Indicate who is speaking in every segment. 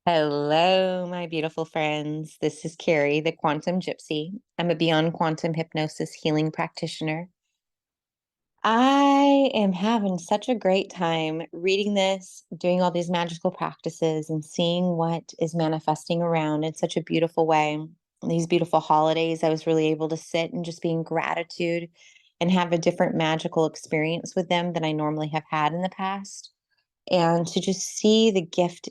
Speaker 1: Hello, my beautiful friends. This is Carrie, the Quantum Gypsy. I'm a Beyond Quantum Hypnosis Healing Practitioner. I am having such a great time reading this, doing all these magical practices, and seeing what is manifesting around in such a beautiful way. These beautiful holidays, I was really able to sit and just be in gratitude and have a different magical experience with them than I normally have had in the past. And to just see the gift,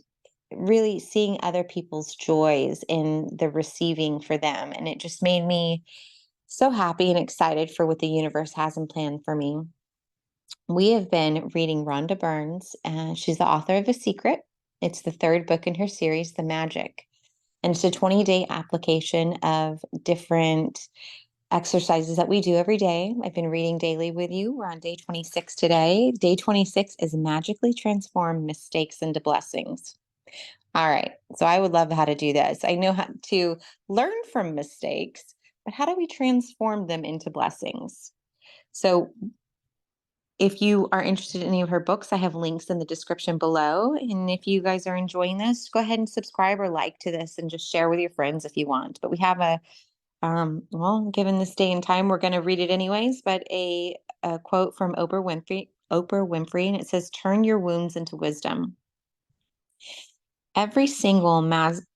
Speaker 1: really seeing other people's joys in the receiving for them. And it just made me so happy and excited for what the universe has in plan for me. We have been reading Rhonda Byrne's, and she's the author of The Secret. It's the third book in her series, The Magic. And it's a 20-day application of different exercises that we do every day. I've been reading daily with you. We're on day 26 today. Day 26 is magically transform mistakes into blessings. All right. So I would love how to do this. I know how to learn from mistakes, but how do we transform them into blessings? So if you are interested in any of her books, I have links in the description below. And if you guys are enjoying this, go ahead and subscribe or like to this and just share with your friends if you want. But we have well, given this day and time, we're going to read it anyways, but a quote from Oprah Winfrey, and it says, "Turn your wounds into wisdom." Every single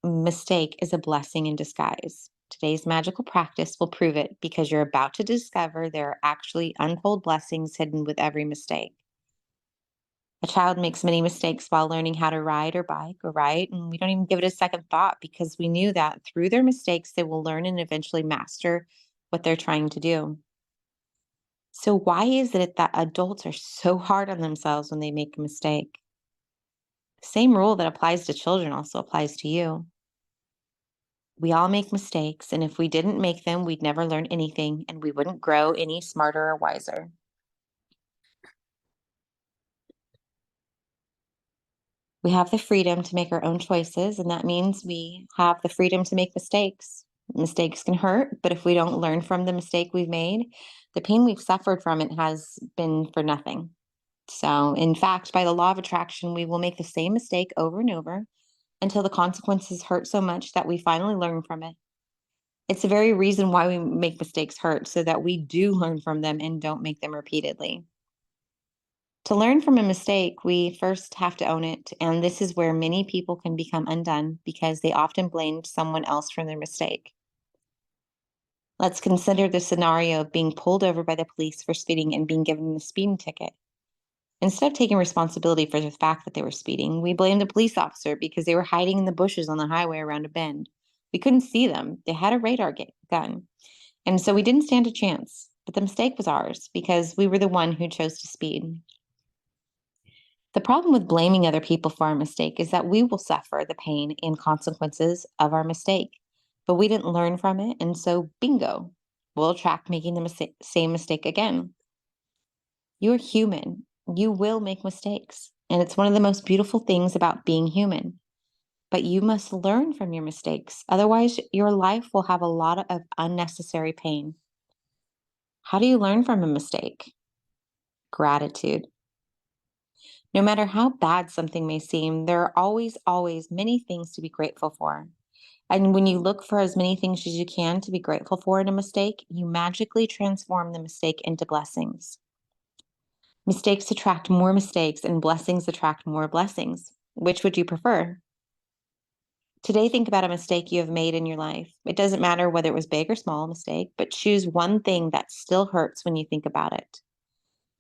Speaker 1: mistake is a blessing in disguise. Today's magical practice will prove it because you're about to discover there are actually untold blessings hidden with every mistake. A child makes many mistakes while learning how to ride or bike or write, and we don't even give it a second thought because we knew that through their mistakes, they will learn and eventually master what they're trying to do. So, why is it that adults are so hard on themselves when they make a mistake? The same rule that applies to children also applies to you. We all make mistakes, and if we didn't make them, we'd never learn anything and we wouldn't grow any smarter or wiser. We have the freedom to make our own choices, and that means we have the freedom to make mistakes. Mistakes can hurt, but if we don't learn from the mistake we've made, the pain we've suffered from it has been for nothing. So, in fact, by the law of attraction, we will make the same mistake over and over until the consequences hurt so much that we finally learn from it. It's the very reason why we make mistakes hurt, so that we do learn from them and don't make them repeatedly. To learn from a mistake, we first have to own it. And this is where many people can become undone because they often blamed someone else for their mistake. Let's consider the scenario of being pulled over by the police for speeding and being given a speeding ticket. Instead of taking responsibility for the fact that they were speeding, we blamed the police officer because they were hiding in the bushes on the highway around a bend. We couldn't see them. They had a radar gun. And so we didn't stand a chance. But the mistake was ours because we were the one who chose to speed. The problem with blaming other people for our mistake is that we will suffer the pain and consequences of our mistake, but we didn't learn from it. And so, bingo, we'll attract making the same mistake again. You're human. You will make mistakes. And it's one of the most beautiful things about being human. But you must learn from your mistakes. Otherwise, your life will have a lot of unnecessary pain. How do you learn from a mistake? Gratitude. No matter how bad something may seem, there are always many things to be grateful for. And when you look for as many things as you can to be grateful for in a mistake, you magically transform the mistake into blessings. Mistakes attract more mistakes, and blessings attract more blessings. Which would you prefer? Today, think about a mistake you have made in your life. It doesn't matter whether it was big or small mistake, but choose one thing that still hurts when you think about it.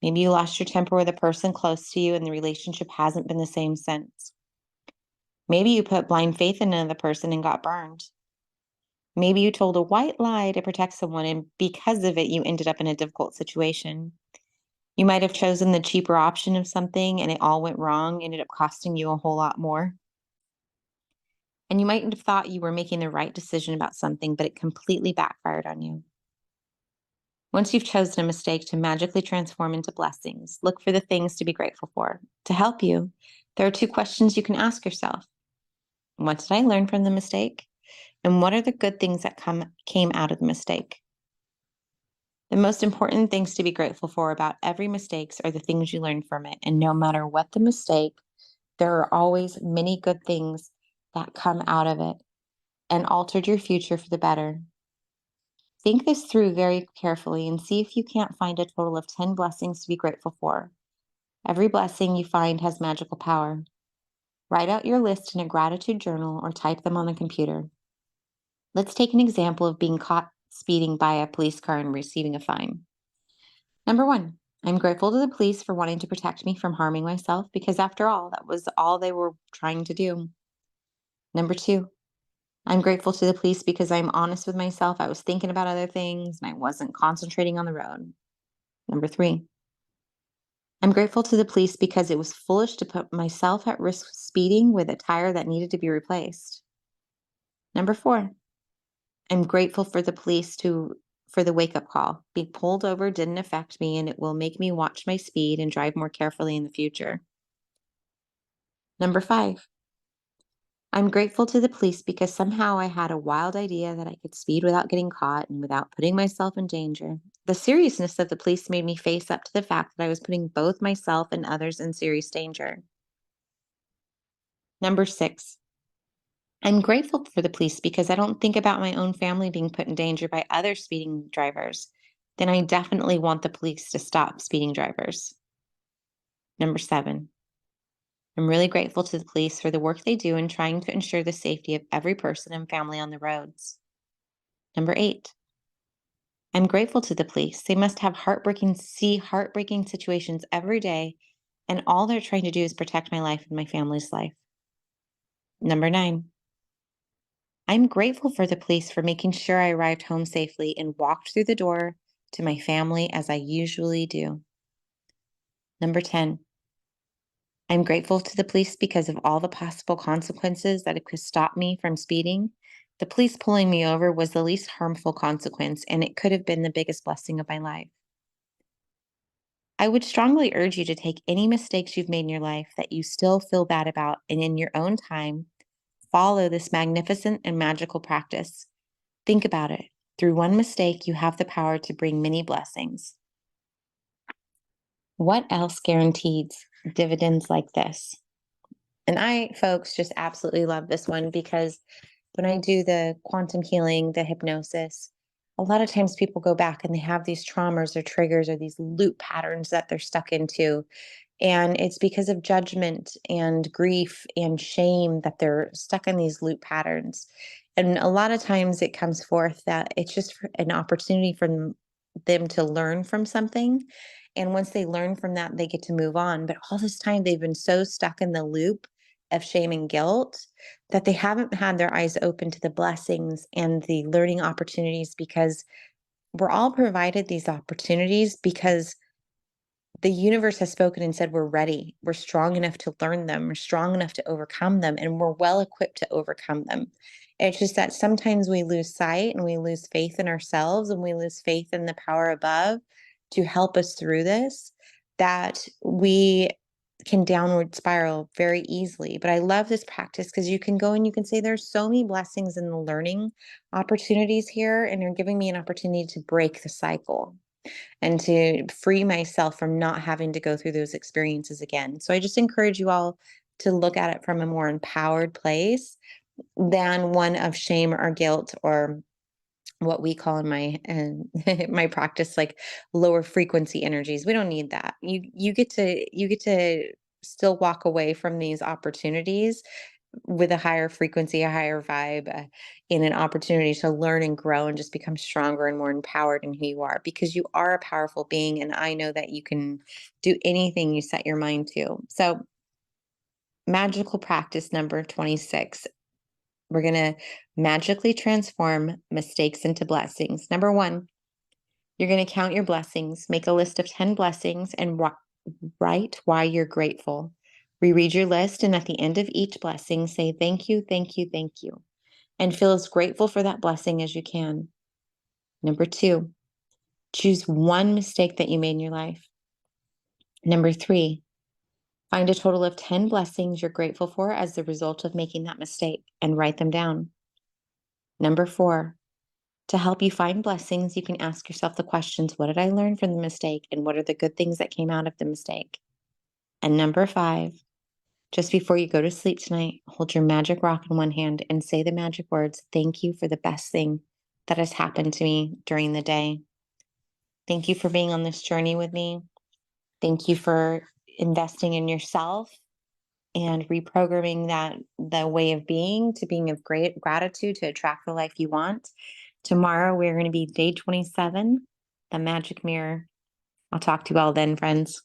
Speaker 1: Maybe you lost your temper with a person close to you and the relationship hasn't been the same since. Maybe you put blind faith in another person and got burned. Maybe you told a white lie to protect someone, and because of it, you ended up in a difficult situation. You might have chosen the cheaper option of something and it all went wrong, ended up costing you a whole lot more. And you might have thought you were making the right decision about something, but it completely backfired on you. Once you've chosen a mistake to magically transform into blessings, look for the things to be grateful for. To help you, there are two questions you can ask yourself. What did I learn from the mistake? And what are the good things that came out of the mistake? The most important things to be grateful for about every mistake are the things you learn from it. And no matter what the mistake, there are always many good things that come out of it and altered your future for the better. Think this through very carefully and see if you can't find a total of 10 blessings to be grateful for. Every blessing you find has magical power. Write out your list in a gratitude journal or type them on the computer. Let's take an example of being caught speeding by a police car and receiving a fine. Number 1, I'm grateful to the police for wanting to protect me from harming myself because, after all, that was all they were trying to do. Number 2, I'm grateful to the police because I'm honest with myself. I was thinking about other things and I wasn't concentrating on the road. Number 3, I'm grateful to the police because it was foolish to put myself at risk speeding with a tire that needed to be replaced. Number 4, I'm grateful for the police for the wake-up call. Being pulled over didn't affect me, and it will make me watch my speed and drive more carefully in the future. Number 5, I'm grateful to the police because somehow I had a wild idea that I could speed without getting caught and without putting myself in danger. The seriousness of the police made me face up to the fact that I was putting both myself and others in serious danger. Number 6, I'm grateful for the police because I don't think about my own family being put in danger by other speeding drivers. Then I definitely want the police to stop speeding drivers. Number 7, I'm really grateful to the police for the work they do in trying to ensure the safety of every person and family on the roads. Number 8, I'm grateful to the police. They must have heartbreaking situations every day, and all they're trying to do is protect my life and my family's life. Number 9, I'm grateful for the police for making sure I arrived home safely and walked through the door to my family as I usually do. Number 10, I'm grateful to the police because of all the possible consequences that it could stop me from speeding. The police pulling me over was the least harmful consequence, and it could have been the biggest blessing of my life. I would strongly urge you to take any mistakes you've made in your life that you still feel bad about, and in your own time, follow this magnificent and magical practice. Think about it. Through one mistake, you have the power to bring many blessings. What else guarantees dividends like this? And I, folks, just absolutely love this one because when I do the quantum healing, the hypnosis, a lot of times people go back and they have these traumas or triggers or these loop patterns that they're stuck into. And it's because of judgment and grief and shame that they're stuck in these loop patterns. And a lot of times it comes forth that it's just an opportunity for them to learn from something. And once they learn from that, they get to move on. But all this time, they've been so stuck in the loop of shame and guilt that they haven't had their eyes open to the blessings and the learning opportunities, because we're all provided these opportunities because the universe has spoken and said we're ready. We're strong enough to learn them. We're strong enough to overcome them, and we're well equipped to overcome them. It's just that sometimes we lose sight and we lose faith in ourselves and we lose faith in the power above to help us through this, that we can downward spiral very easily. But I love this practice because you can go and you can say, there's so many blessings in the learning opportunities here, and you're giving me an opportunity to break the cycle and to free myself from not having to go through those experiences again. So I just encourage you all to look at it from a more empowered place than one of shame or guilt, or what we call in my my practice, like lower frequency energies. We don't need that. You get to still walk away from these opportunities with a higher frequency, a higher vibe, in an opportunity to learn and grow and just become stronger and more empowered in who you are, because you are a powerful being. And I know that you can do anything you set your mind to. So, magical practice number 26. We're going to magically transform mistakes into blessings. Number 1, you're going to count your blessings, make a list of 10 blessings, and write why you're grateful. Reread your list, and at the end of each blessing, say thank you, thank you, thank you, and feel as grateful for that blessing as you can. Number 2, choose one mistake that you made in your life. Number 3, find a total of 10 blessings you're grateful for as the result of making that mistake and write them down. Number 4, to help you find blessings, you can ask yourself the questions: what did I learn from the mistake? And what are the good things that came out of the mistake? And number 5, Just before you go to sleep tonight, hold your magic rock in one hand and say the magic words, "Thank you for the best thing that has happened to me during the day. Thank you for being on this journey with me. Thank you for investing in yourself and reprogramming the way of being to being of great gratitude to attract the life you want. Tomorrow, we're going to be day 27, the magic mirror." I'll talk to you all then, friends.